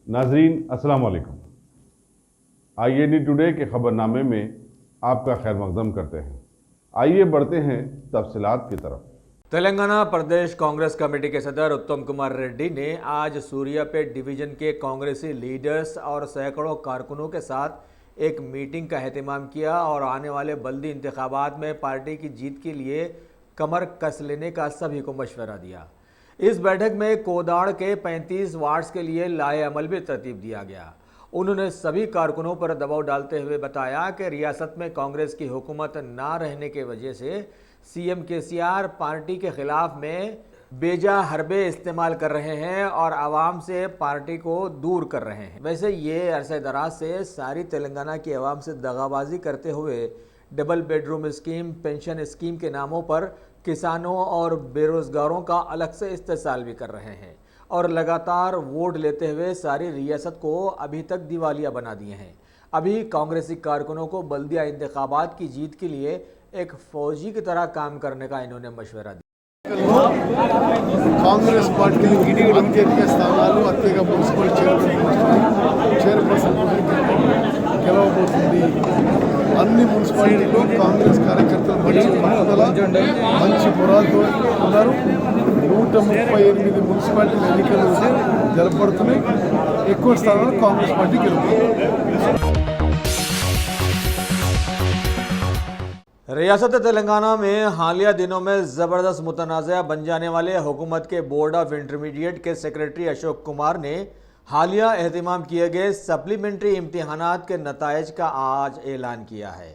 नाजरीन अस्सलाम वालेकुम। IAD टुडे के खबरनामे में आपका खैर मकदम करते हैं। आइए बढ़ते हैं तफसीलात की तरफ। तेलंगाना प्रदेश कांग्रेस कमेटी के सदर उत्तम कुमार रेड्डी ने आज सूर्यापेट डिवीजन के कांग्रेसी लीडर्स और सैकड़ों कारकुनों के साथ एक मीटिंग का एहतमाम किया और आने वाले बल्दी इंतखाबात में पार्टी की जीत के लिए कमर कस लेने का सभी को मशवरा दिया। इस बैठक में कोदाड़ के 35 वार्ड्स के लिए लाए अमल भी तरतीब दिया गया। उन्होंने सभी कारकुनों पर दबाव डालते हुए बताया कि रियासत में कांग्रेस की हुकूमत ना रहने की वजह से CM KCR पार्टी के खिलाफ में बेजा हरबे इस्तेमाल कर रहे हैं और आवाम से पार्टी को दूर कर रहे हैं। वैसे ये अरसे दराज से सारी तेलंगाना की आवाम से दगाबाजी करते हुए double bedroom scheme, pension scheme के नामों पर किसानों और बेरोजगारों का अलग से इस्तेसाल भी कर रहे हैं और लगातार वोट लेते हुए सारी रियासत को अभी तक दिवालिया बना दिए हैं। अभी कांग्रेसी कारकुनों को बल्दिया इंतखाबात की जीत के लिए एक फौजी की तरह काम करने का इन्होंने मशवरा दिया। కాంగ్రెస్ పార్టీ అత్యధిక స్థానాలు అత్యధిక మున్సిపల్ చైర్పర్సన్ గెలవబోతుంది. అన్ని మున్సిపాలిటీలో కాంగ్రెస్ కార్యకర్తలు మంచి పట్టుదల మంచి పురాలతో ఉన్నారు. 138 మున్సిపాలిటీ ఎన్నికలు జరపబడుతున్నాయి. ఎక్కువ స్థానాలు కాంగ్రెస్ పార్టీ గెలుపుతుంది. रियासत तेलंगाना में हालिया दिनों में ज़बरदस्त मुतनाज़ा बन जाने वाले हुकूमत के बोर्ड ऑफ इंटरमीडिएट के सेक्रेटरी अशोक कुमार ने हालिया एहतमाम किए गए सप्लीमेंट्री इम्तिहानात के नताइज का आज ऐलान किया है।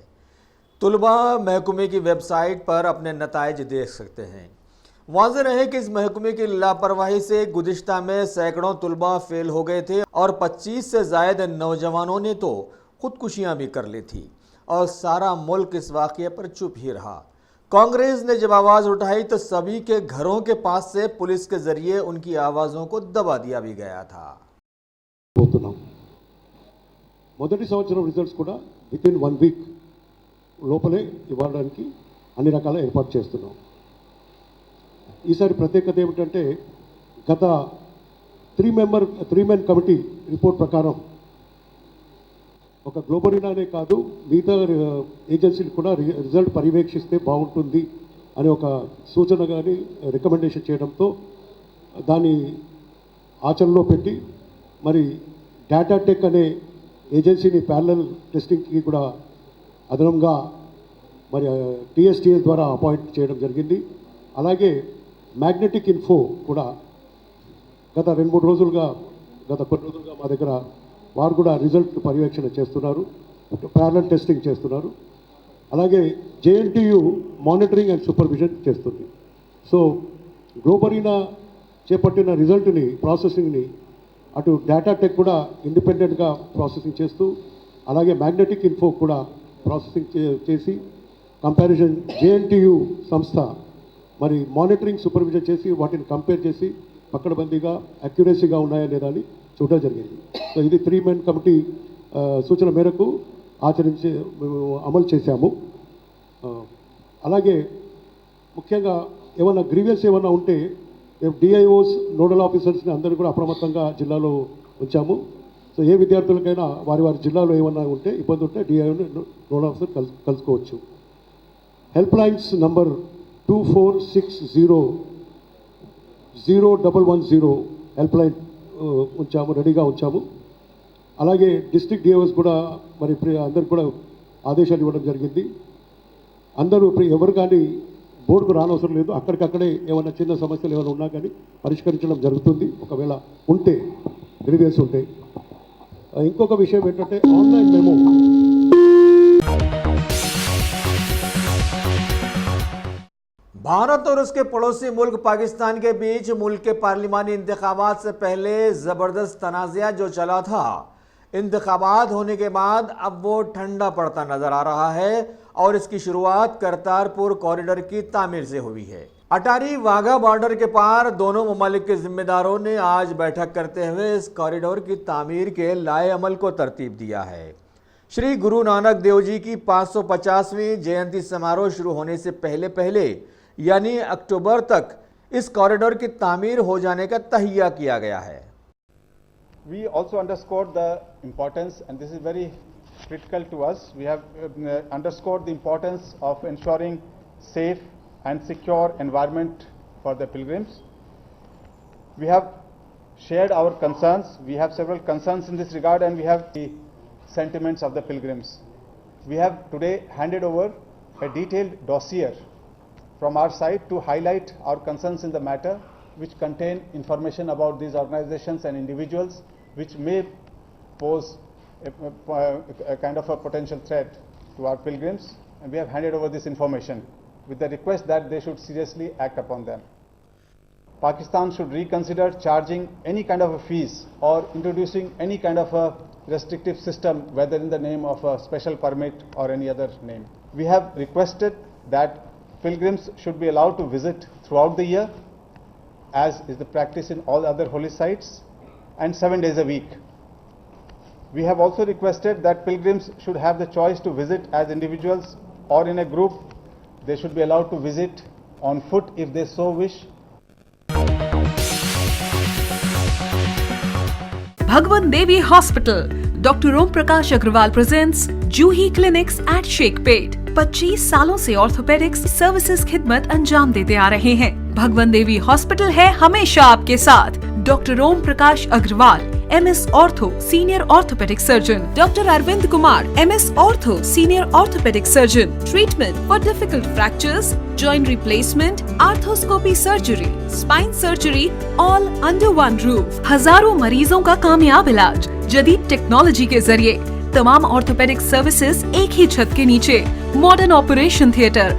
तुलबा महकमे की वेबसाइट पर अपने नताइज देख सकते हैं। वाज़ेह रहे कि इस महकमे की लापरवाही से गुज़िश्ता में सैकड़ों तुलबा फेल हो गए थे और 25 से ज़ायद नौजवानों ने तो खुदकुशियाँ भी कर ली थी और सारा मुल्क इस वाक़ये पर चुप ही रहा। कांग्रेस ने जब आवाज़ उठाई तो सभी के घरों के पास से पुलिस के जरिए उनकी आवाज़ों को दबा दिया भी गया था। మొదటి సంవత్సరం రిజల్ట్స్ కూడా వితిన్ 1 వీక్ లోపలే ఇవ్వడానికి అన్ని రకాల ఏర్పాటు చేస్తున్నాం. ఈసారి ప్రత్యేకత ఏమిటంటే గత 3 మెన్ కమిటీ రిపోర్ట్ ప్రకారం ఒక గ్లోబరీనానే కాదు మిగతా ఏజెన్సీలు కూడా రిజల్ట్ పర్యవేక్షిస్తే బాగుంటుంది అని ఒక సూచన కానీ రికమెండేషన్ చేయడంతో దాన్ని ఆచరణలో పెట్టి మరి డేటా టెక్ అనే ఏజెన్సీని ప్యారలల్ టెస్టింగ్కి కూడా అదనంగా మరి TSTS ద్వారా అపాయింట్ చేయడం జరిగింది. అలాగే మ్యాగ్నెటిక్ ఇన్ఫో కూడా గత 2-3 రోజులుగా మా దగ్గర వారు కూడా రిజల్ట్ పర్యవేక్షణ చేస్తున్నారు, ప్యారలల్ టెస్టింగ్ చేస్తున్నారు. అలాగే JNTU మానిటరింగ్ అండ్ సూపర్విజన్ చేస్తుంది. సో గ్లోబరీనా చేపట్టిన రిజల్ట్ని ప్రాసెసింగ్ని అటు డేటా టెక్ కూడా ఇండిపెండెంట్గా ప్రాసెసింగ్ చేస్తూ అలాగే మ్యాగ్నెటిక్ ఇన్ఫో కూడా ప్రాసెసింగ్ చేసి కంపారిజన్ JNTU సంస్థ మరి మానిటరింగ్ సూపర్విజన్ చేసి వాటిని కంపేర్ చేసి పక్కడబందీగా అక్యురసీగా ఉన్నాయా లేదా అని చూడడం జరిగింది. సో ఇది 3 మెన్ కమిటీ సూచన మేరకు అమలు చేశాము. అలాగే ముఖ్యంగా ఏమైనా గ్రీవియన్స్ ఏమైనా ఉంటే DIOs నోడల్ ఆఫీసర్స్ని అందరూ కూడా అప్రమత్తంగా జిల్లాలో ఉంచాము. సో ఏ విద్యార్థులకైనా వారి జిల్లాలో ఏమైనా ఉంటే ఇబ్బంది ఉంటే DIOని నోడల్ ఆఫీసర్ కలుసుకోవచ్చు. Help lines number 24600110 help line రెడీగా ఉంచాము. అలాగే డిస్ట్రిక్ట్ DIOs కూడా మరి అందరికి కూడా ఆదేశాలు ఇవ్వడం జరిగింది. అందరూ ఎవరు కానీ బోర్డుకు రానవసరం లేదు, అక్కడికక్కడే ఏమైనా చిన్న సమస్యలు ఏమైనా ఉన్నా కానీ పరిష్కరించడం జరుగుతుంది ఒకవేళ ఉంటే, గ్రీవియన్స్ ఉంటే. ఇంకొక విషయం ఏంటంటే ఆన్లైన్ మెమో भारत और उसके पड़ोसी मुल्क पाकिस्तान के बीच मुल्क के पार्लिमानी इंतखाबात से पहले ज़बरदस्त तनाज़ा जो चला था, इंतखाबात होने के बाद अब वो ठंडा पड़ता नज़र आ रहा है और इसकी शुरुआत करतारपुर कॉरिडोर की तामीर से हुई है। अटारी वाघा बॉर्डर के पार दोनों ममालिक के जिम्मेदारों ने आज बैठक करते हुए इस कॉरिडोर की तामीर के लाए अमल को तरतीब दिया है। श्री गुरु नानक देव जी की 550वीं जयंती समारोह शुरू होने से पहले यानी अक्टूबर तक इस कॉरिडोर की तामीर हो जाने का तहिया किया गया है। We also underscored the importance, and this is very critical to us, we have underscored the importance of ensuring safe and secure environment for the pilgrims. We have shared our concerns. We have several concerns in this regard, and we have the sentiments of the pilgrims. We have today handed over a detailed dossier from our side to highlight our concerns in the matter, which contain information about these organizations and individuals which may pose a kind of a potential threat to our pilgrims, and we have handed over this information with the request that they should seriously act upon them. Pakistan should reconsider charging any kind of a fees or introducing any kind of a restrictive system, whether in the name of a special permit or any other name. We have requested that pilgrims should be allowed to visit throughout the year, as is the practice in all other holy sites, and 7 days a week. We have also requested that pilgrims should have the choice to visit as individuals or in a group. They should be allowed to visit on foot if they so wish. Bhagwan Devi Hospital, Dr. Om Prakash Agrawal presents Juhi Clinics at Sheikhpet। 25 सालों से orthopaedics services खिदमत अंजाम देते आ रहे हैं। भगवान देवी hospital है हमेशा आपके साथ। Doctor Om Prakash Agarwal, MS ortho senior orthopaedic surgeon, doctor Arvind Kumar, MS ortho senior orthopaedic surgeon. Treatment for difficult fractures, joint replacement, arthroscopy surgery, spine surgery, all under one roof. हजारों मरीजों का कामयाब इलाज जदीद टेक्नोलॉजी के जरिए। तमाम ऑर्थोपेडिक सर्विसेज एक ही छत के नीचे। Modern operation theatre,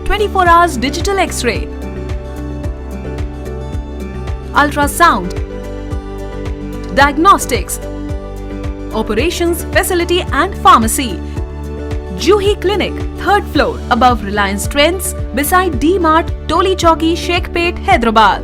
24 hours digital x ray, ultrasound, diagnostics, operations facility and pharmacy. Juhi Clinic, 3rd floor, above Reliance Trends, beside D-Mart, Toli Chowki, Sheikhpet, Hyderabad.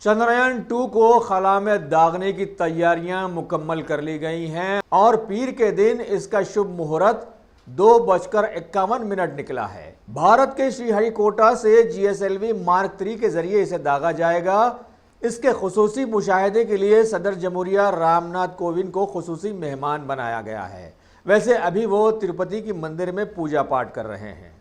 Chandrayaan 2 को खला में दागने की तैयारियां मुकम्मल कर ली गई हैं और पीर के दिन इसका शुभ मुहूर्त 2:51 निकला है। भारत के श्रीहरिकोटा से GSLV मार्क 3 के जरिए इसे दागा जाएगा। इसके खुसूसी मुशाहिदे के लिए सदर जमहूरिया रामनाथ कोविंद को खुसूसी मेहमान बनाया गया है। वैसे अभी वो तिरुपति की मंदिर में पूजा पाठ कर रहे हैं।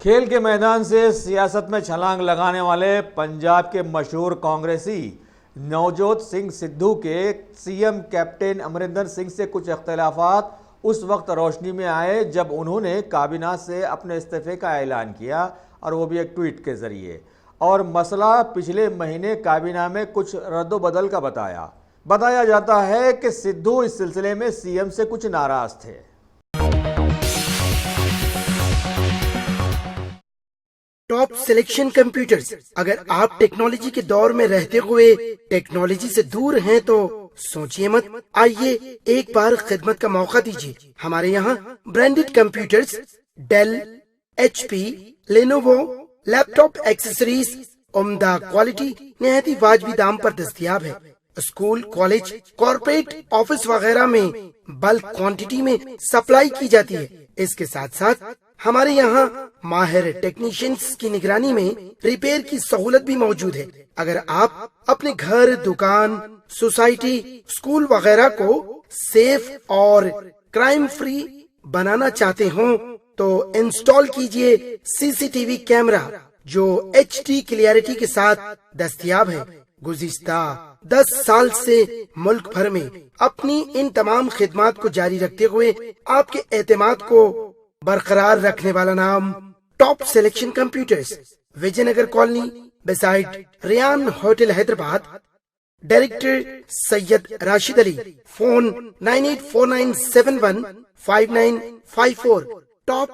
खेल के मैदान से सियासत में छलांग लगाने वाले पंजाब के मशहूर कांग्रेसी नवजोत सिंह सिद्धू के CM कैप्टन अमरिंदर सिंह से कुछ इख्तिलाफात उस वक्त रोशनी में आए जब उन्होंने काबीना से अपने इस्तीफे का ऐलान किया, और वो भी एक ट्वीट के जरिए। और मसला पिछले महीने काबीना में कुछ रद्दोबदल का बताया जाता है कि सिद्धू इस सिलसिले में CM से कुछ नाराज थे। Top selection computers. अगर आप टेक्नोलॉजी के दौर में रहते हुए टेक्नोलॉजी से दूर हैं तो सोचिए मत, आइए एक बार खिदमत का मौका दीजिए। हमारे यहाँ branded computers, Dell, HP, Lenovo, laptop accessories उम्दा क्वालिटी निहायत ही वाजबी दाम पर दस्तयाब है। स्कूल, कॉलेज, कॉर्पोरेट, ऑफिस वगैरह में बल्क क्वांटिटी में सप्लाई की जाती है। इसके साथ साथ हमारे यहाँ माहिर टेक्नीशियंस की निगरानी में रिपेयर की सहूलत भी मौजूद है। अगर आप अपने घर, दुकान, सोसाइटी, स्कूल वगैरह को सेफ और क्राइम फ्री बनाना चाहते हो तो इंस्टॉल कीजिए CCTV कैमरा जो HD क्लियरिटी के साथ दस्तयाब है। गुज़िश्ता 10 साल से मुल्क भर में अपनी इन तमाम खिदमात को जारी रखते हुए आपके एतमाद को बरकरार रखने वाला नाम top selection computers, Vijayanagar colony, beside Riyan hotel, Hyderabad. Director Syed Rashid Ali. Phone 9849715954। Top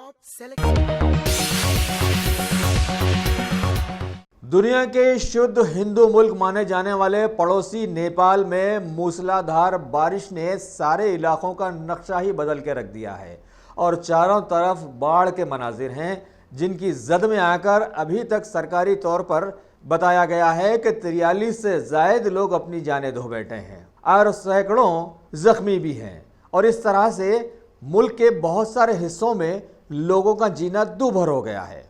दुनिया के शुद्ध हिंदू मुल्क माने जाने वाले पड़ोसी नेपाल में मूसलाधार बारिश ने सारे इलाकों का नक्शा ही बदल के रख दिया है और चारों तरफ बाढ़ के मनाजिर हैं, जिनकी जद में आकर अभी तक सरकारी तौर पर बताया गया है कि 43 से जायद लोग अपनी जानें धो बैठे हैं और सैकड़ों जख्मी भी हैं। और इस तरह से मुल्क के बहुत सारे हिस्सों में लोगों का जीना दूभर हो गया है।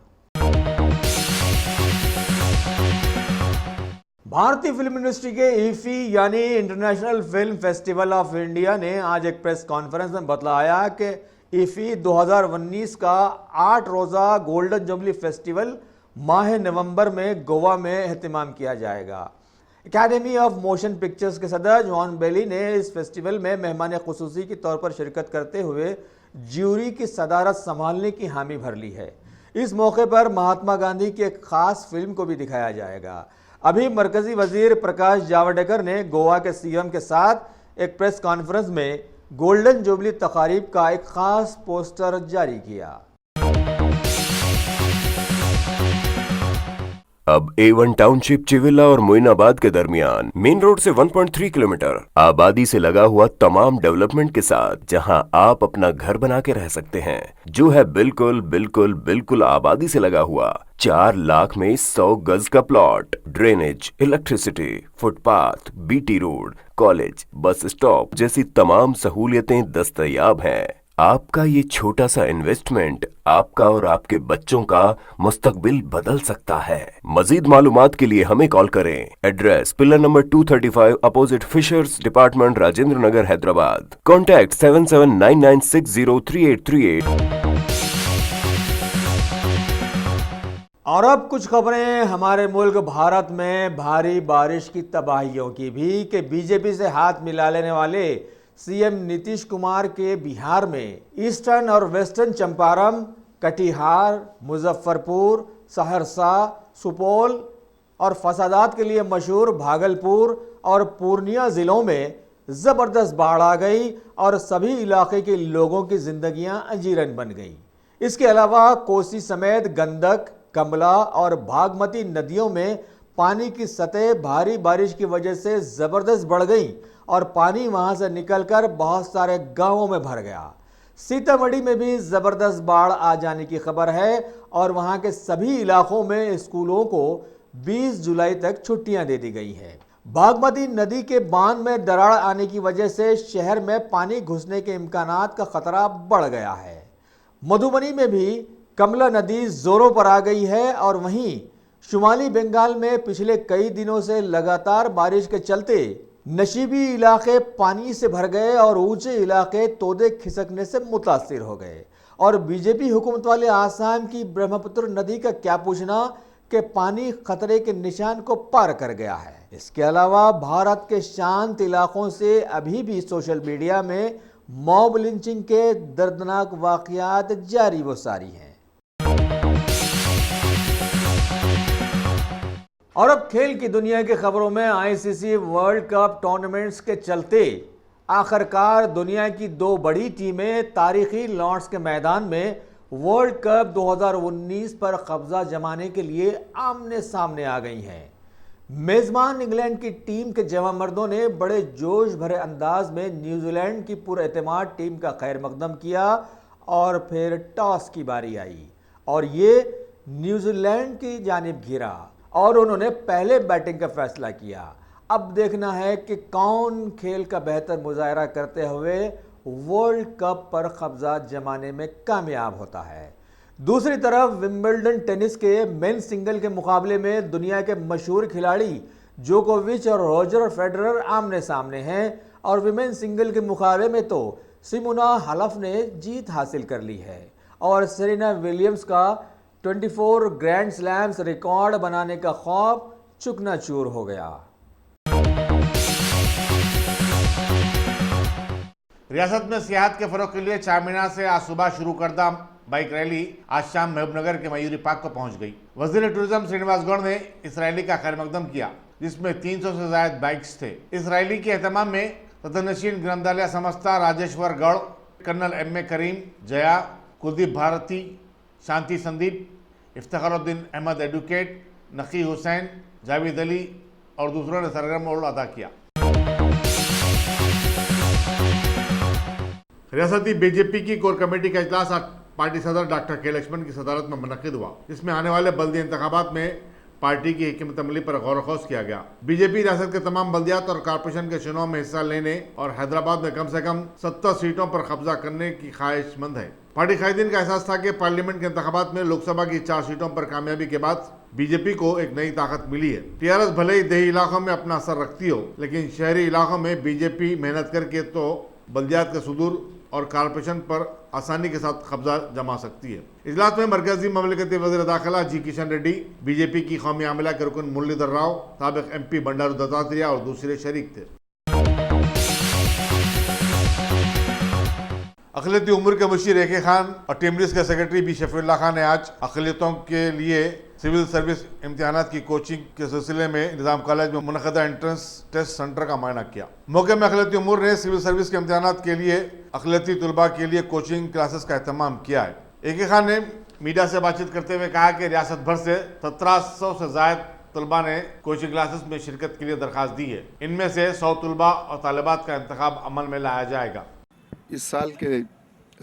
भारतीय फिल्म इंडस्ट्री के ईफी यानी international film festival of India ने आज एक प्रेस कॉन्फ्रेंस में बतलाया कि ईफी 2019 का 8 रोज़ा गोल्डन जुबली फेस्टिवल माह नवंबर में गोवा में एहतमाम किया जाएगा। एकेडमी ऑफ मोशन पिक्चर्स के सदर जॉन बेली ने इस फेस्टिवल में मेहमान खुसूसी के तौर पर शिरकत करते हुए ज्यूरी की सदारत संभालने की हामी भर ली है। इस मौके पर महात्मा गांधी की एक खास फिल्म को भी दिखाया जाएगा। अभी मरकजी वजीर प्रकाश जावड़ेकर ने गोवा के सीएम के साथ एक प्रेस कॉन्फ्रेंस में गोल्डन जुबली तकारीब का एक खास पोस्टर जारी किया। अब A1 टाउनशिप चिविला और मोइनाबाद के दरमियान मेन रोड से 1.3 किलोमीटर आबादी से लगा हुआ तमाम डेवलपमेंट के साथ जहां आप अपना घर बना के रह सकते हैं, जो है बिल्कुल बिल्कुल बिल्कुल आबादी से लगा हुआ। 4 लाख में 100 गज का plot, drainage, electricity, footpath, BT road, college, bus stop जैसी तमाम सहूलियतें दस्तयाब हैं। आपका ये छोटा सा इन्वेस्टमेंट आपका और आपके बच्चों का मुस्तकबिल बदल सकता है। मजीद मालूमात के लिए हमें कॉल करें। Address pillar number 235 opposite fishers department, Rajendra Nagar, Hyderabad. Contact 7799603838। और अब कुछ खबरें हमारे मुल्क भारत में भारी बारिश की तबाहियों की भी कि बीजेपी से हाथ मिला लेने वाले सीएम नीतीश कुमार के बिहार में ईस्टर्न और वेस्टर्न चंपारण, कटिहार, मुजफ्फरपुर, सहरसा, सुपौल और फसादात के लिए मशहूर भागलपुर और पूर्णिया ज़िलों में ज़बरदस्त बाढ़ आ गई और सभी इलाके के लोगों की ज़िंदगियां अजीरन बन गई। इसके अलावा कोसी समेत गंडक, कमला और बागमती नदियों में पानी की सतह भारी बारिश की वजह से ज़बरदस्त बढ़ गई और पानी वहां से निकलकर बहुत सारे गांवों में भर गया। सीतामढ़ी में भी ज़बरदस्त बाढ़ आ जाने की खबर है और वहां के सभी इलाकों में स्कूलों को 20 जुलाई तक छुट्टियां दे दी गई हैं। बागमती नदी के बांध में दरार आने की वजह से शहर में पानी घुसने के इम्कानात का खतरा बढ़ गया है। मधुबनी में भी कमला नदी जोरों पर आ गई है और वहीं शुमाली बंगाल में पिछले कई दिनों से लगातार बारिश के चलते नशीबी इलाके पानी से भर गए और ऊंचे इलाके तोदे खिसकने से मुतासिर हो गए। और बीजेपी हुकूमत वाले आसाम की ब्रह्मपुत्र नदी का क्या पूछना कि पानी खतरे के निशान को पार कर गया है। इसके अलावा भारत के शांत इलाकों से अभी भी सोशल मीडिया में मॉब लिंचिंग के दर्दनाक वाकयात जारी व सारी हैं। और अब खेल की दुनिया की खबरों में आईसीसी वर्ल्ड कप टूर्नामेंट्स के चलते आखिरकार दुनिया की 2 बड़ी टीमें तारीखी लॉर्ड्स के मैदान में वर्ल्ड कप 2019 पर कब्जा जमाने के लिए आमने सामने आ गई हैं। मेजबान इंग्लैंड की टीम के जवामर्दों ने बड़े जोश भरे अंदाज में न्यूजीलैंड की पुरएतमाद टीम का खैर मकदम किया और फिर टॉस की बारी आई और ये न्यूजीलैंड की जानिब घिरा और उन्होंने पहले बैटिंग का फैसला किया। अब देखना है कि कौन खेल का बेहतर मुजाहरा करते हुए वर्ल्ड कप पर कब्जा जमाने में कामयाब होता है। दूसरी तरफ विंबलडन टेनिस के मेन सिंगल के मुकाबले में दुनिया के मशहूर खिलाड़ी जोकोविच और रोजर फेडरर आमने सामने हैं और विमेन सिंगल के मुकाबले में तो सिमोना हालेप ने जीत हासिल कर ली है और सेरेना विलियम्स का 24 ग्रैंड स्लैम्स रिकॉर्ड बनाने का ख्वाब चुकनाचूर हो गया। रियासत में सियाहत के फरोग के लिए चारमीनार से आज सुबह शुरू करदा बाइक रैली आज शाम महबूबनगर के मयूरी पार्क को पहुंच गई। वजीर टूरिज्म श्रीनिवास गौड़ ने इस रैली का खैर मकदम किया जिसमें 300 से ज्यादा बाइक्स थे। इस रैली के एहतमाम में सदनशीन ग्रंथालय संस्था राजेश्वर गौड़, कर्नल M.A. करीम, जया, कुलदीप भारती, शांति संदीप, इफ्तिखारुद्दीन अहमद एडवोकेट, नकी हुसैन, जावेद अली और दूसरों ने सरगर्म रोल अदा किया। रियासती बीजेपी की कोर कमेटी का इजलास आज पार्टी सदर डॉक्टर के लक्ष्मण की सदारत में मुनक्किद हुआ, जिसमें आने वाले बल्दी इंतखाबात में पार्टी की हिकमत अमली पर गौर खोज किया गया। बीजेपी रियासत के तमाम बल्दियात और कारपोरेशन के चुनाव में हिस्सा लेने और हैदराबाद में कम से कम 70 सीटों पर कब्जा करने की ख्वाहिशमंद है। पार्टी कायदीन का एहसास था कि पार्लियामेंट के इंतखाबात में लोकसभा की 4 सीटों पर कामयाबी के बाद बीजेपी को एक नई ताकत मिली है। टीआरएस भले ही देही इलाकों में अपना असर रखती हो, लेकिन शहरी इलाकों में बीजेपी मेहनत करके तो बल्दियात के सुदूर और कारपोरेशन पर आसानी के साथ कब्जा जमा सकती है। इजलास में मरकजी ममलिकती वज़ीर दाखिला जी किशन रेड्डी, बीजेपी की कौमी आमिला के रुकन मुरलीधर राव, साबिक MP बंडारू दत्तात्रेय और दूसरे शरीक थे। अक़लियती उम्र के मुशीर AK खान और टीमरीज के सेक्रेटरी बी शफीउल्लाह खान ने आज अक़लियतों के लिए सिविल सर्विस इम्तिहानात की कोचिंग के सिलसिले में निज़ाम कॉलेज में मुनक़दा एंट्रेंस टेस्ट सेंटर का मुआयना किया। मौके में अक़लियती उम्र ने सिविल सर्विस के इम्तिहानात के लिए अक़लियती तलबा के लिए कोचिंग क्लासेस का एहतमाम किया है। AK खान ने मीडिया से बातचीत करते हुए कहा कि रियासत भर से 1700 से ज़ायद तलबा ने कोचिंग क्लासेस में शिरकत के लिए दरख्वास्त दी है। इनमें से 100 तलबा और तालिबात का इंतखाब अमल में लाया जाएगा। इस साल के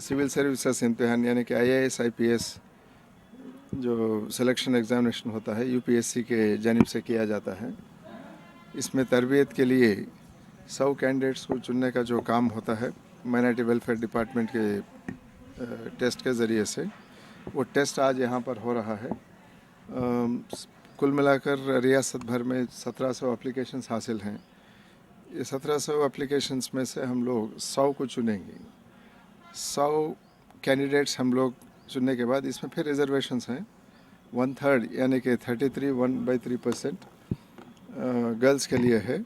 सिविल सर्विसेज इम्तिहान यानी कि IAS IPS जो सिलेक्शन एग्ज़ामिनेशन होता है UPSC के जानिब से किया जाता है, इसमें तरबियत के लिए 100 कैंडिडेट्स को चुनने का जो काम होता है माइनॉरिटी वेलफेयर डिपार्टमेंट के टेस्ट के ज़रिए से, वो टेस्ट आज यहाँ पर हो रहा है। कुल मिलाकर रियासत भर में 1700 एप्लीकेशंस हासिल हैं। ये 1700 एप्लीकेशंस में से हम लोग 100 को चुनेंगे। 100 कैंडिडेट्स हम लोग चुनने के बाद इसमें फिर रिजर्वेशंस हैं 1/3 यानी कि 1/3% गर्ल्स के लिए है।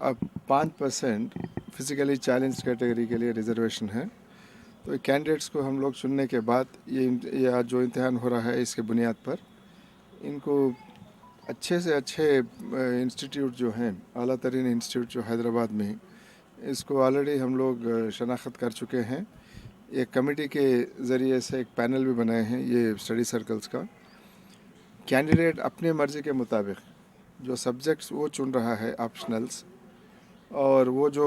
अब 5% फिज़िकली चैलेंज्ड कैटेगरी के लिए रिजर्वेशन है। तो कैंडिडेट्स को हम लोग चुनने के बाद ये आज जो इम्तिहान हो रहा है इसके बुनियाद पर इनको अच्छे से अच्छे इंस्टीट्यूट जो हैं, आला तरीन इंस्टीट्यूट जो हैदराबाद में, इसको ऑलरेडी हम लोग शनाख्त कर चुके हैं। एक कमेटी के ज़रिए से एक पैनल भी बनाए हैं ये स्टडी सर्कल्स का। कैंडिडेट अपने मर्ज़ी के मुताबिक जो सब्जेक्ट्स वो चुन रहा है ऑप्शनल्स, और वो जो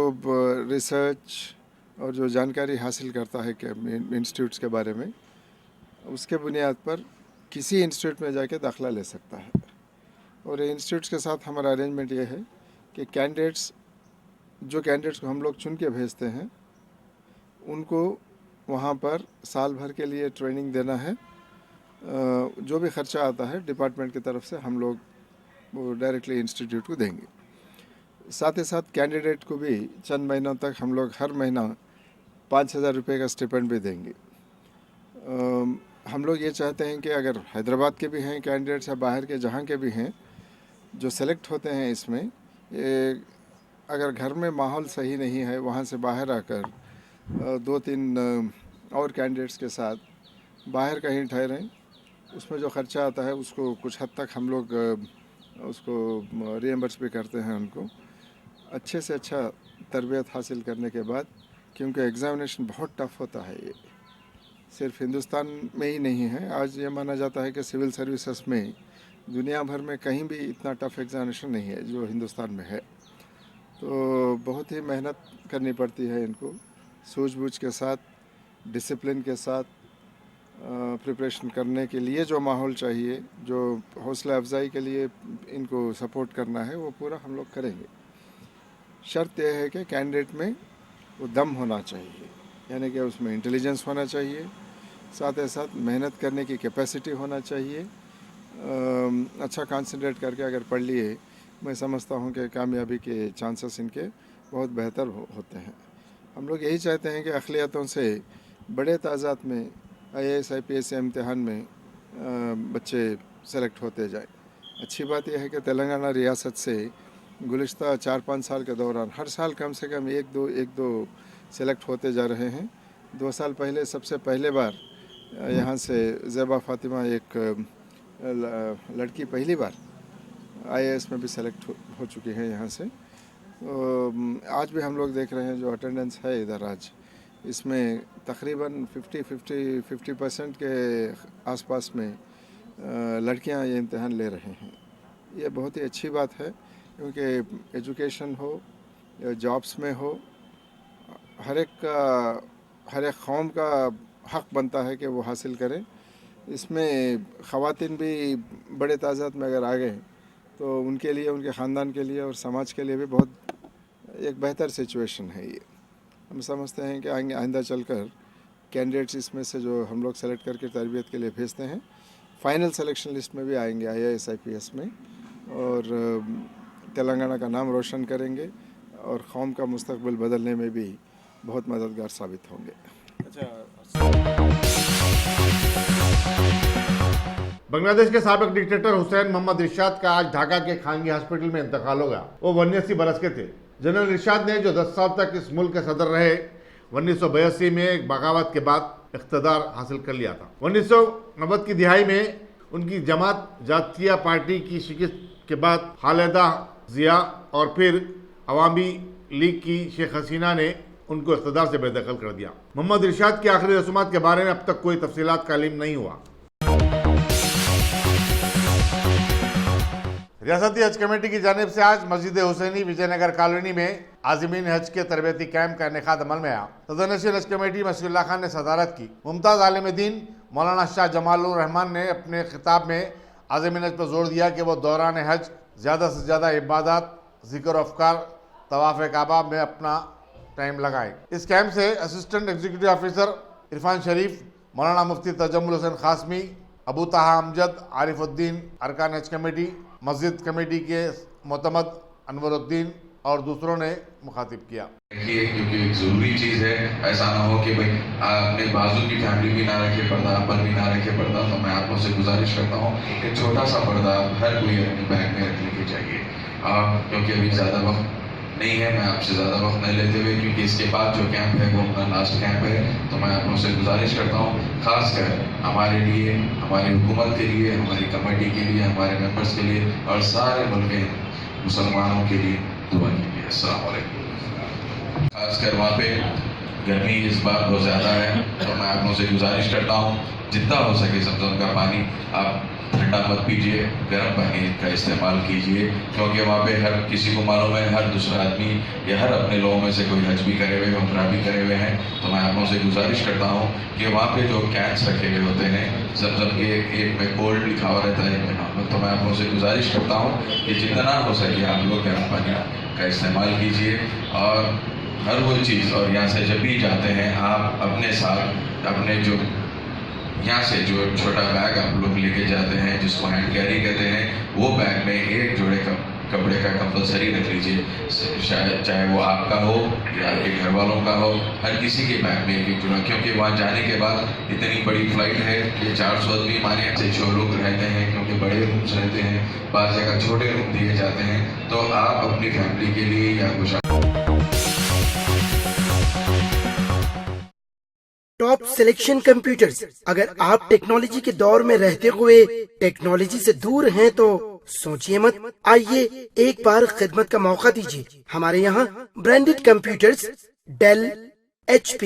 रिसर्च और जो जानकारी हासिल करता है कि इंस्टीट्यूट्स के बारे में, उसके बुनियाद पर किसी इंस्टीट्यूट में जाके दाखिला ले सकता है। और इंस्टीट्यूट्स के साथ हमारा अरेंजमेंट ये है कि कैंडिडेट्स को हम लोग चुन के भेजते हैं, उनको वहाँ पर साल भर के लिए ट्रेनिंग देना है। जो भी ख़र्चा आता है डिपार्टमेंट की तरफ से हम लोग वो डायरेक्टली इंस्टीट्यूट को देंगे। साथ ही साथ कैंडिडेट को भी चंद महीनों तक हम लोग हर महीना 5000 रुपये का स्टिपेंड भी देंगे। हम लोग ये चाहते हैं कि अगर हैदराबाद के भी हैं कैंडिडेट्स या बाहर के जहाँ के भी हैं जो सेलेक्ट होते हैं इसमें, अगर घर में माहौल सही नहीं है, वहाँ से बाहर आकर 2-3 और कैंडिडेट्स के साथ बाहर कहीं ठहरें। उसमें जो ख़र्चा आता है उसको कुछ हद तक हम लोग उसको रिएम्बर्स भी करते हैं उनको। अच्छे से अच्छा तरबियत हासिल करने के बाद, क्योंकि एग्ज़ामिनेशन बहुत टफ़ होता है, ये सिर्फ हिंदुस्तान में ही नहीं है। आज ये माना जाता है कि सिविल सर्विसेज में दुनिया भर में कहीं भी इतना टफ़ एग्ज़ामिनेशन नहीं है जो हिंदुस्तान में है। तो बहुत ही मेहनत करनी पड़ती है इनको, सूझबूझ के साथ, डिसिप्लिन के साथ प्रिपरेशन करने के लिए जो माहौल चाहिए, जो हौसला अफजाई के लिए इनको सपोर्ट करना है, वो पूरा हम लोग करेंगे। शर्त यह है कि कैंडिडेट में वो दम होना चाहिए, यानी कि उसमें इंटेलिजेंस होना चाहिए, साथ ही साथ मेहनत करने की कैपेसिटी होना चाहिए। अच्छा कंसंट्रेट करके अगर पढ़ लिए, मैं समझता हूँ कि कामयाबी के चांसेस इनके बहुत बेहतर होते हैं। हम लोग यही चाहते हैं कि अक़लियतों से बड़े तादाद में IAS IPS इम्तिहान में बच्चे सेलेक्ट होते जाए। अच्छी बात यह है कि तेलंगाना रियासत से गुज़िश्ता 4-5 साल के दौरान हर साल कम से कम एक दो सेलेक्ट होते जा रहे हैं। 2 साल पहले सबसे पहले बार यहाँ से ज़ेबा फ़ातिमा एक लड़की पहली बार IAS में भी सेलेक्ट हो चुकी है यहाँ से। आज भी हम लोग देख रहे हैं जो अटेंडेंस है इधर आज, इसमें तकरीबन 50% के आसपास में लड़कियां ये इम्तिहान ले रहे हैं। ये बहुत ही अच्छी बात है, क्योंकि एजुकेशन हो या जॉब्स में हो, हर एक कौम का हक बनता है कि वो हासिल करें। इसमें ख़वातीन भी बड़े तादाद में अगर आ गए तो उनके लिए, उनके ख़ानदान के लिए और समाज के लिए भी बहुत एक बेहतर सिचुएशन है ये। हम समझते हैं कि आइंदा चलकर कैंडिडेट्स इसमें से जो हम लोग सेलेक्ट करके तरबियत के लिए भेजते हैं, फाइनल सिलेक्शन लिस्ट में भी आएंगे IAS IPS में, और तेलंगाना का नाम रोशन करेंगे और कौम का मुस्तकबिल बदलने में भी बहुत मददगार साबित होंगे। बांग्लादेश के साबिक डिक्टेटर हुसैन मोहम्मद इरशाद का आज ढाका के खानगी हॉस्पिटल में इंतकाल हो गया। वो 89 बरस के थे। जनरल इरशाद ने जो 10 साल तक इस मुल्क के सदर रहे, 1982 में एक बगावत के बाद इख्तदार हासिल कर लिया था। 1990 की दिहाई में उनकी जमात जातिया पार्टी की शिकस्त के बाद खालिदा जिया और फिर अवामी लीग की शेख हसीना ने उनको इख्तदार से बेदखल कर दिया। मोहम्मद इरशाद की आखिरी रसूमात के बारे में अब तक कोई तफसीलात का इल्म नहीं हुआ। रियासती हज कमेटी की जानिब से आज मस्जिद हुसैनी विजयनगर कॉलोनी में आज़मीन हज के तरबियती कैंप का इनेकाद अमल में आया। सदरनशीन हज कमेटी मशरुल्लाह खान ने सदारत की। मुमताज़ आलिम दीन मौलाना शाह जमालुर रहमान ने अपने खिताब में आज़मीन हज पर जोर दिया कि वो दौरान हज ज़्यादा से ज़्यादा इबादत, जिक्र अफकार, तवाफ़ काबा में अपना टाइम लगाएं। इस कैंप से असिस्टेंट एग्जीक्यूटिव ऑफिसर इरफान शरीफ, मौलाना मुफ्ती तजम्मुल हुसैन खासमी, अबू ताहा अमजद, आरिफुद्दीन, अरकान हज कमेटी, मस्जिद कमेटी के मोतमद अनवरुद्दीन और दूसरों ने मुखातिब किया। क्योंकि एक ज़रूरी चीज़ है, ऐसा ना हो कि भाई अपने बाजू की फैमिली भी ना रखे पर्दा, अपन भी ना रखे पर्दा। तो मैं आप लोग से गुजारिश करता हूँ कि छोटा सा पर्दा हर कोई अपने बैग में रखने की चाहिए। क्योंकि अभी ज़्यादा वक्त नहीं है, मैं आपसे ज़्यादा वक्त नहीं लेते हुए, क्योंकि इसके बाद जो कैंप है वो अपना लास्ट कैंप है। तो मैं आप लोगों से गुजारिश करता हूँ, खासकर हमारे लिए, हमारी हुकूमत के लिए, हमारी कमेटी के लिए, हमारे मेंबर्स के लिए और सारे मुल्क के मुसलमानों के लिए दुआ कीजिए। अस्सलाम वालेकुम। खासकर वहाँ पे गर्मी इस बार बहुत ज़्यादा है, तो मैं आप लोगों से गुजारिश करता हूँ जितना हो सके ज़मज़म का पानी आप ठंडा मत पीजिए, गर्म पानी का इस्तेमाल कीजिए। क्योंकि वहाँ पे हर किसी को मालूम है, हर दूसरा आदमी या हर अपने लोगों में से कोई हज भी करे हुए, उम्रा भी करे हुए हैं। तो मैं आप लोगों से गुजारिश करता हूँ कि वहाँ पे जो कैंस रखे हुए होते हैं, ज़मज़म के एक में कोल्ड लिखा हुआ रहता है, एक में नॉर्मल। तो मैं आप लोगों से गुजारिश करता हूँ कि जितना हो सके आप लोग गर्म पानी का इस्तेमाल कीजिए। और हर वो चीज़, और यहाँ से जब भी जाते हैं आप अपने साथ अपने जो यहाँ से जो छोटा बैग आप लोग लेके जाते हैं जिसको हैंड कैरी कहते हैं, वो बैग में एक जोड़े कपड़े का कंपलसरी रख लीजिए। शायद चाहे वो आपका हो या आपके घर वालों का हो, हर किसी के बैग में एक जोड़ा। क्योंकि वहाँ जाने के बाद इतनी बड़ी फ्लाइट है कि 400 आदमी माने से जो लोग रहते हैं, क्योंकि बड़े रूम्स रहते हैं, बाज़ जगह छोटे रूम दिए जाते हैं। तो आप अपनी फैमिली के लिए या कुछ टॉप सिलेक्शन कंप्यूटर्स। अगर आप टेक्नोलॉजी के दौर में रहते हुए टेक्नोलॉजी से दूर हैं तो सोचिए मत, आइए एक बार खिदमत का मौका दीजिए। हमारे यहाँ branded computers Dell, HP,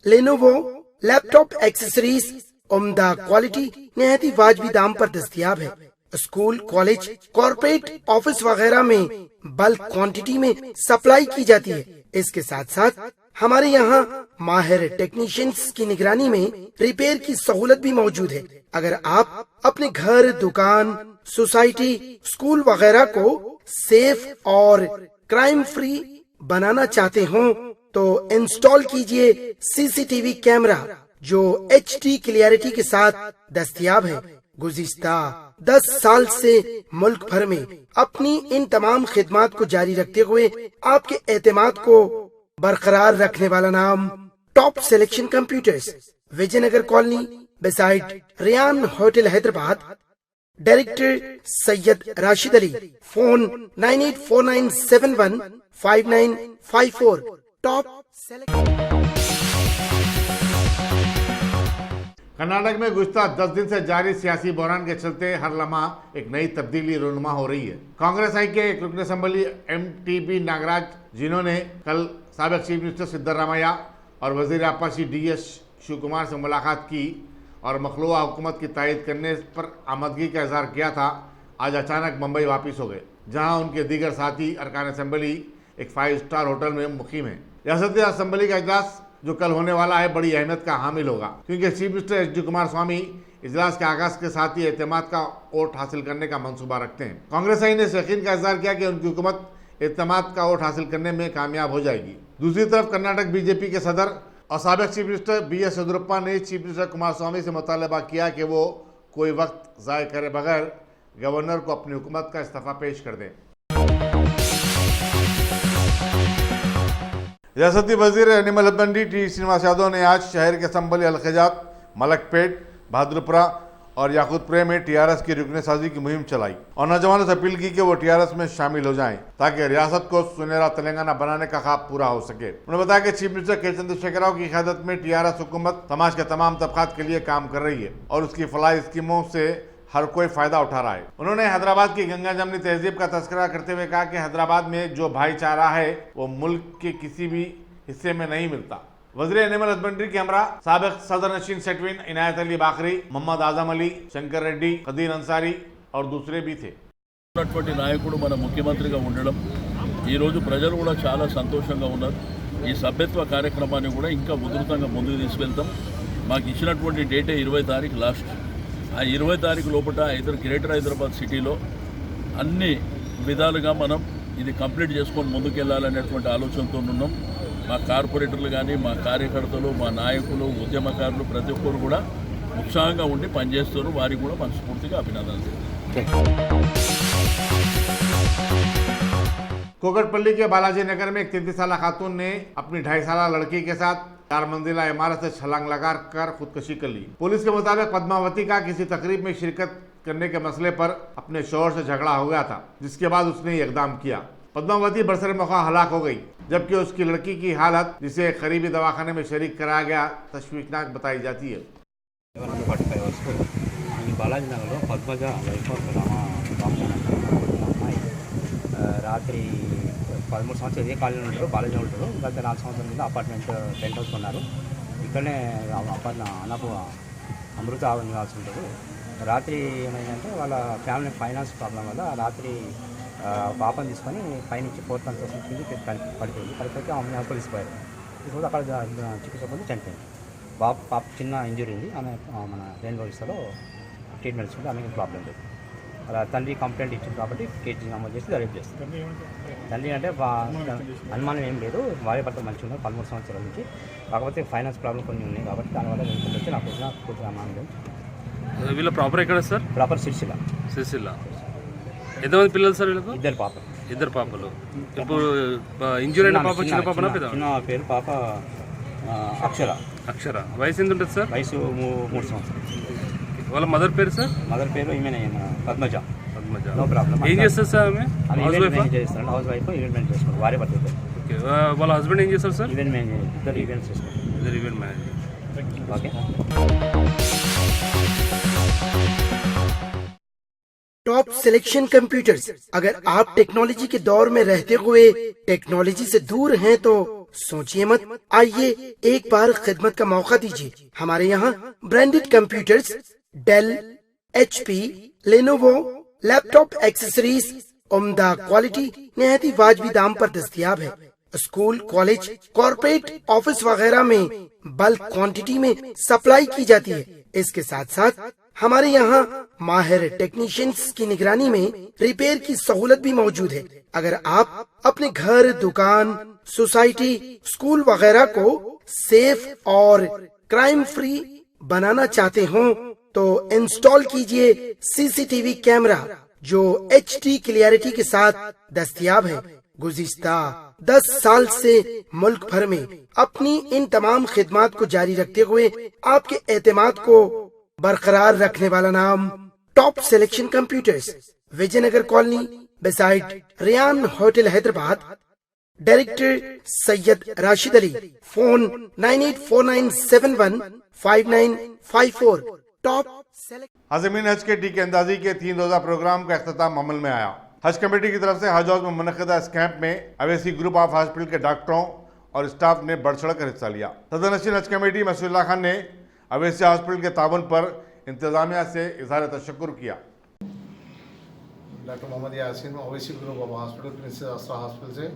Lenovo, laptop accessories उम्दा क्वालिटी निहायत ही वाजबी दाम पर दस्तयाब है। स्कूल, कॉलेज, कॉर्पोरेट, ऑफिस वगैरह में बल्क क्वांटिटी में सप्लाई की जाती है। इसके साथ साथ हमारे यहाँ माहिर टेक्नीशियंस की निगरानी में रिपेयर की सहूलत भी मौजूद है। अगर आप अपने घर, दुकान, सोसाइटी, स्कूल वगैरह को सेफ और क्राइम फ्री बनाना चाहते हो तो इंस्टॉल कीजिए CCTV कैमरा जो HD क्लियरिटी के साथ दस्तयाब है। गुज़िश्ता 10 साल से मुल्क भर में अपनी इन तमाम खिदमात को जारी रखते हुए आपके एतमाद को बरकरार रखने वाला नाम top selection computers, Vijayanagar colony beside Riyan hotel Hyderabad. Director Syed Rashid Ali. Phone 9849715954। Top Karnataka में गुज़िश्ता 10 दिन से जारी सियासी बहरान के चलते हर लम्हा एक नई तब्दीली रूनुमा हो रही है। कांग्रेस आई के एक रुकन असम्बली MTB नागराज, जिन्होंने कल साबिक चीफ मिनिस्टर सिद्धरामैया और वज़ीर आपाशी DS शिवकुमार से मुलाकात की और मखलूआ हुकूमत की तायद करने पर आमदगी का इजहार किया था, आज अचानक मुंबई वापस हो गए, जहां उनके दीगर साथी अरकान असम्बली एक 5 स्टार होटल में मुकीम है। रियासती असम्बली का इजलास जो कल होने वाला है बड़ी अहमियत का हामिल होगा, क्योंकि चीफ मिनिस्टर HD कुमार स्वामी इजलास के आगाज के साथ ही एतमाद का वोट हासिल करने का मंसूबा रखते हैं। कांग्रेसी ने यकीन का इजहार किया कि उनकी हुकूमत एतमाद का वोट हासिल करने में कामयाब हो जाएगी। दूसरी तरफ कर्नाटक बीजेपी के सदर और साबिक चीफ मिनिस्टर BS येदियुरप्पा ने चीफ मिनिस्टर कुमारस्वामी से मुतालबा किया कि वो कोई वक्त ज़ाय करे बगैर गवर्नर को अपनी हुकूमत का इस्तीफा पेश कर दें। रियासती वजीर animal husbandry T Srinivas Yadav ने आज शहर के संभल, अलखजात, मलकपेट, बहादुरपुरा और याकूतपुरे में TRS की रुकनेसाजी की मुहिम चलाई और नौजवानों से अपील की कि वो TRS में शामिल हो जाएं ताकि रियासत को सुनहरा तेलंगाना बनाने का ख्वाब पूरा हो सके। उन्होंने बताया कि चीफ मिनिस्टर के चंद्रशेखर राव की क़यादत में TRS हुकूमत समाज के तमाम तबकात के लिए काम कर रही है और उसकी फलाही स्कीमों से हर कोई फायदा उठा रहा है। उन्होंने हैदराबाद की गंगा जमनी तहजीब का तस्करा करते हुए कहा कि हैदराबाद में जो भाईचारा है वो मुल्क के किसी भी हिस्से में नहीं मिलता। वज़ीर एनिमल हस्बेंड्री के हमरा साबिक सदर नशीन सेठवीन इनायत अली बाकरी, मोहम्मद आजम अली, शंकर रेड्डी, कदीर अंसारी और दूसरे भी थे। నాయకుడు మన ముఖ్యమంత్రిగా ఉండడం ఈరోజు ప్రజలు కూడా చాలా సంతోషంగా ఉన్నారు. ఈ సభ్యత్వ కార్యక్రమాన్ని కూడా ఇంకా ఉధృతంగా ముందుకు తీసుకెళ్తాం. మాకు ఇచ్చినటువంటి డేటే 20 తారీఖు లాస్ట్. ఆ 20 తారీఖు లోపల గ్రేటర్ హైదరాబాద్ సిటీలో అన్ని విధాలుగా మనం ఇది కంప్లీట్ చేసుకొని ముందుకెళ్లాలనేటువంటి ఆలోచనతో ఉన్నాం. మా కార్పొరేటర్లు కానీ, మా కార్యకర్తలు, మా నాయకులు, ఉద్యమకారులు ప్రతి ఒక్కరు కూడా ఉత్సాహంగా ఉండి పనిచేస్తారు. వారికి కూడా మనస్ఫూర్తిగా అభినందనలు. कोकटपल्ली के बालाजी नगर में एक 33 साल खातून ने अपनी 2.5 साल लड़की के साथ 4 मंजिला इमारत से छलांग लगाकर खुदकुशी कर ली। पुलिस के मुताबिक पद्मावती का किसी तकरीब में शिरकत करने के मसले पर अपने शौहर से झगड़ा हो गया था, जिसके बाद उसने ये इकदाम किया। पद्मावती बरसर मौका हलाक हो गई, जबकि उसकी लड़की की हालत, जिसे करीबी दवाखाने में शरीक कराया गया, तशवीशनाक बताई जाती है। బాలాజీ నగర్లో పద్మజ వైఫ్ అమ్మాయి రాత్రి 13 సంవత్సరాలు ఇదే కాలనీలో ఉంటారు, బాలాజీ ఉంటారు. గత 4 సంవత్సరాల కింద అపార్ట్మెంట్ టెంట్ హౌస్ కొన్నారు. ఇక్కడనే అన్నపు అమృత నివాసి ఉంటారు. రాత్రి ఏమైందంటే వాళ్ళ ఫ్యామిలీ ఫైనాన్స్ ప్రాబ్లం వల్ల రాత్రి పాపను తీసుకొని పైనుంచి 4th అంతస్తు కింద పడిపోతే ఆమె పోలీసుపోయారు. ఇప్పుడు అక్కడ చికిత్స పొంది చనిపోయింది. పాప చిన్న ఇంజురీ ఉంది. ఆమె మన రెయిన్బోలో ట్రీట్మెంట్ ఇస్తుంది. ఆమెకి ప్రాబ్లం లేదు. అలా తండ్రి కంప్లైంట్ ఇచ్చింది కాబట్టి కేసు నమోదు చేసి దర్యాప్తు చేస్తుంది. తండ్రి అంటే అనుమానం ఏం లేదు, భార్య భర్త మంచిగా ఉన్నారు 13 సంవత్సరాల నుంచి. కాకపోతే ఫైనాన్స్ ప్రాబ్లం కొన్ని ఉన్నాయి కాబట్టి దానివల్ల వెళ్తుంది వచ్చి నాకు కూతురు అనుమానం లేదు. వీళ్ళ ప్రాపర్ ఎక్కడ సార్? ప్రాపర్ సిరిసిల్ల. ఎంతమంది పిల్లలు సార్ వీళ్ళకు? 2 పాపలు. 2 పాపలు. ఇప్పుడు ఇంజూరీ అయిన పాప చిన్న పాపనా పెద్ద? చిన్న పేరు పాప అక్షర. వయసు ఎంత ఉంటుంది సార్? వయసు 3 సంవత్సరాలు. వాళ్ళ మదర్ పేరు సార్? మదర్ పేరు ఈమె పద్మజ. No problem. ఏం చేస్తారు సార్ ఆమె? హౌస్ వైఫ్ ఈవెంట్ చేసుకోండి, భార్య భర్త. ఓకే. వాళ్ళ హస్బెండ్ ఏం చేస్తారు సార్? Event manager. ఇద్దరు ఈవెంట్స్ చేసుకోండి. ఇద్దరు event manager. Okay. Top selection computers. अगर आप टेक्नोलॉजी के दौर में रहते हुए टेक्नोलॉजी से दूर हैं तो सोचिए मत, आइए एक बार खिदमत का मौका दीजिए। हमारे यहाँ branded computers Dell, HP, Lenovo, laptop accessories उम्दा क्वालिटी निहायत ही वाजबी दाम पर दस्तयाब है। स्कूल, कॉलेज, कॉर्पोरेट, ऑफिस वगैरह में बल्क क्वांटिटी में सप्लाई की जाती है। इसके साथ साथ हमारे यहाँ माहिर टेक्नीशियंस की निगरानी में रिपेयर की सहूलत भी मौजूद है। अगर आप अपने घर, दुकान, सोसाइटी, स्कूल वगैरह को सेफ और क्राइम फ्री बनाना चाहते हो तो इंस्टॉल कीजिए CCTV कैमरा जो HD क्लियरिटी के साथ दस्तयाब है। गुज़िश्ता 10 साल से मुल्क भर में अपनी इन तमाम खिदमात को जारी रखते हुए आपके एतमाद को बरकरार रखने वाला नाम top selection computers, Vijayanagar colony beside Riyan hotel Hyderabad. Director Syed Rashid Ali. Phone 9849715954। Top हाज़मीन हज के टीके अंदाजी के 3 रोजा प्रोग्राम का अख्ताम अमल में आया। हज कमेटी की तरफ से हज हाउस में मुनक़िदा इस कैंप में अवैसी ग्रुप ऑफ हॉस्पिटल के डॉक्टरों और स्टाफ ने बढ़ चढ़ कर हिस्सा लिया। सदर नशीन हज कमेटी मसूदुल्लाह खान ने अवैसी हॉस्पिटल के ताबन पर इंतजामिया से इजहार तशक्कुर किया। Doctor Mohammed Yaseen, Owaisi Group of Hospital, Princess Asra Hospital से,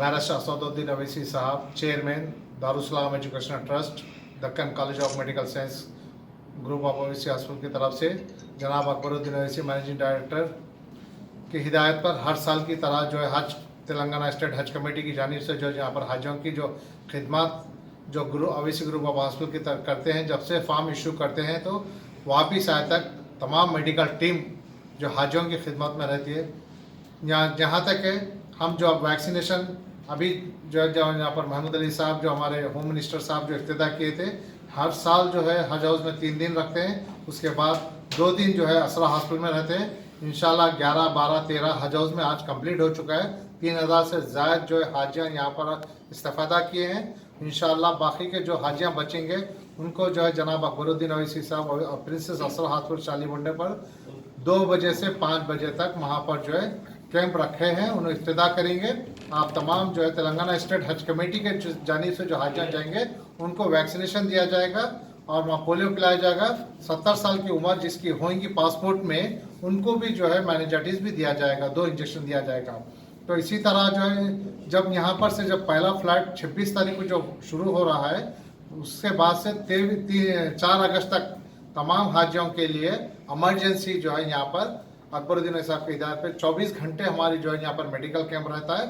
barrister Asaduddin Owaisi Sahab, chairman Darussalam Educational Trust, Deccan College of Medical Science, Group of Owaisi Hospital की तरफ से जनाब अकबरुद्दीन ओवैसी मैनेजिंग डायरेक्टर की हिदायत पर हर साल की तरह जो है हज तेलंगाना स्टेट हज कमेटी की जानिब से जो यहाँ पर हाजियों की जो खिदमत जो ओवैसी ग्रुप ऑफ हॉस्पिटल की तरफ करते हैं, जब से फॉर्म इशू करते हैं तो वापिस आए तक तमाम मेडिकल टीम जो हाजियों की खिदमत में रहती है। जहाँ तक है हम जो अब वैक्सीनेशन अभी जो यहाँ पर महमूद अली साहब जो हमारे होम मिनिस्टर साहब जो इफ्तिताह किए थे, हर साल जो है हज हाउस में 3 दिन रखते हैं, उसके बाद 2 दिन जो है असरा हॉस्पिटल में रहते हैं। इंशाल्लाह 11, 12, 13 हज हाउस में आज कंप्लीट हो चुका है। 3000 से ज़्यादा जो है हाजियाँ यहाँ पर इस्तेफादा किए हैं। इंशाल्लाह बाकी के जो हाजियाँ बचेंगे उनको जो है जनाब अकबरुद्दीन ओवैसी साहब और प्रिंसेस असरा हॉस्पिटल शालीमुंडे पर 2 बजे से 5 बजे तक वहाँ पर जो है कैंप रखे हैं, उन्हें इफ्तिताह करेंगे। आप तमाम जो है तेलंगाना स्टेट हज कमेटी के जानिब से जो हाजियाँ जाएंगे उनको वैक्सीनेशन दिया जाएगा और वहाँ पोलियो पिलाया जाएगा। 70 साल की उम्र जिसकी होगी पासपोर्ट में उनको भी जो है मैनेजाइटिस भी दिया जाएगा, 2 इंजेक्शन दिया जाएगा। तो इसी तरह जो है जब यहाँ पर से जब पहला फ्लाइट 26 तारीख को जो शुरू हो रहा है, उसके बाद से 4 अगस्त तक तमाम हाजियों के लिए इमरजेंसी जो है यहाँ पर अकबरुद्दीन साहब की हिदायत पे 24 घंटे हमारी जो है यहाँ पर मेडिकल कैंप रहता है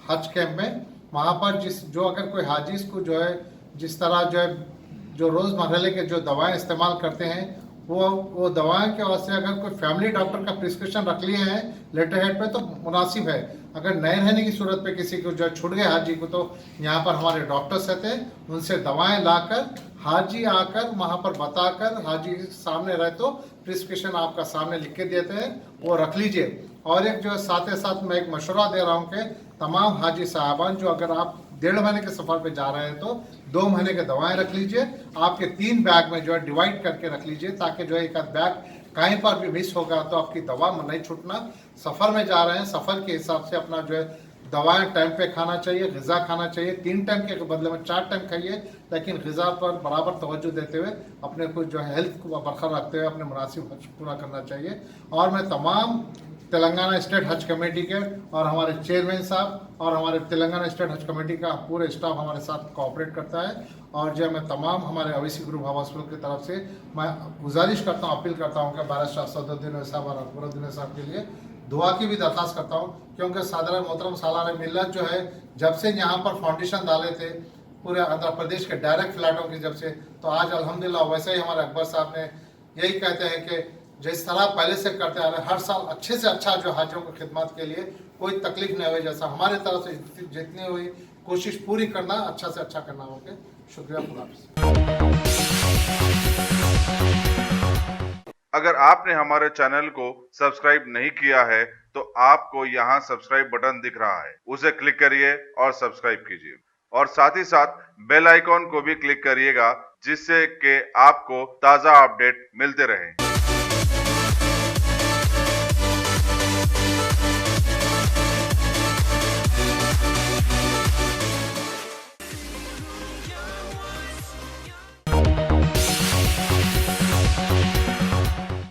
हज कैंप में। वहाँ पर जो अगर कोई हाजिस को जो है जिस तरह जो है जो रोज़मर्रा के जो दवाएं इस्तेमाल करते हैं वो दवाएं के वास्ते अगर कोई फैमिली डॉक्टर का प्रिस्क्रिप्शन रख लिए हैं लेटर हेड पे तो मुनासिब है। अगर नए रहने की सूरत पे किसी को जो छूट गए हाजी को तो यहाँ पर हमारे डॉक्टर्स रहते हैं, उनसे दवाएं लाकर हाजी आकर वहाँ पर बताकर हाजी सामने रहे तो प्रिस्क्रिप्शन आपका सामने लिख के देते हैं, वो रख लीजिए। और एक जो है साथ ही साथ मैं एक मशवरा दे रहा हूँ कि तमाम हाजी साहबान जो अगर आप 1.5 महीने के सफ़र पे जा रहे हैं तो 2 महीने के दवाएं रख लीजिए, आपके 3 बैग में जो है डिवाइड करके रख लीजिए ताकि जो है एक आध बैग कहीं पर भी मिस होगा तो आपकी दवा नहीं छूटना। सफ़र में जा रहे हैं, सफ़र के हिसाब से अपना जो है दवाएं टाइम पे खाना चाहिए, ग़िज़ा खाना चाहिए, 3 टाइम के बदले में 4 टाइम खाइए, लेकिन ग़िज़ा पर बराबर तवज्जो देते हुए अपने को जो है हेल्थ को बरकरार रखते हुए अपने मुनासिब हज पूरा करना चाहिए। और मैं तमाम तेलंगाना स्टेट हज कमेटी के और हमारे चेयरमैन साहब और हमारे तेलंगाना स्टेट हज कमेटी का पूरे स्टाफ हमारे साथ कोऑपरेट करता है और जो मैं तमाम हमारे ओवैसी ग्रुप हॉस्पिटल की तरफ से मैं गुजारिश करता हूँ, अपील करता हूँ कि बैरिस्टर असदुद्दीन साहब और अकबरुद्दीन साहब के लिए दुआ की भी दरख्वास्त करता हूँ, क्योंकि सदर मोहतरम सालार मिल्लत जो है जब से यहाँ पर फाउंडेशन डाले थे पूरे आंध्र प्रदेश के डायरेक्ट फ्लाइटों की जब से, तो आज अल्हम्दुलिल्लाह वैसे ही हमारे अकबर साहब ने यही कहते हैं कि जिस तरह पहले से करते आ रहे हर साल अच्छे से अच्छा जो हाजियों की खिदमत के लिए कोई तकलीफ नहीं हुई, जैसा हमारे तरफ से जितनी हुई कोशिश पूरी करना अच्छा से अच्छा करना होगा। शुक्रिया, खुदा हाफिज़। अगर आपने हमारे चैनल को सब्सक्राइब नहीं किया है तो आपको यहाँ सब्सक्राइब बटन दिख रहा है, उसे क्लिक करिए और सब्सक्राइब कीजिए और साथ ही साथ बेल आइकॉन को भी क्लिक करिएगा जिससे कि आपको ताज़ा अपडेट मिलते रहे।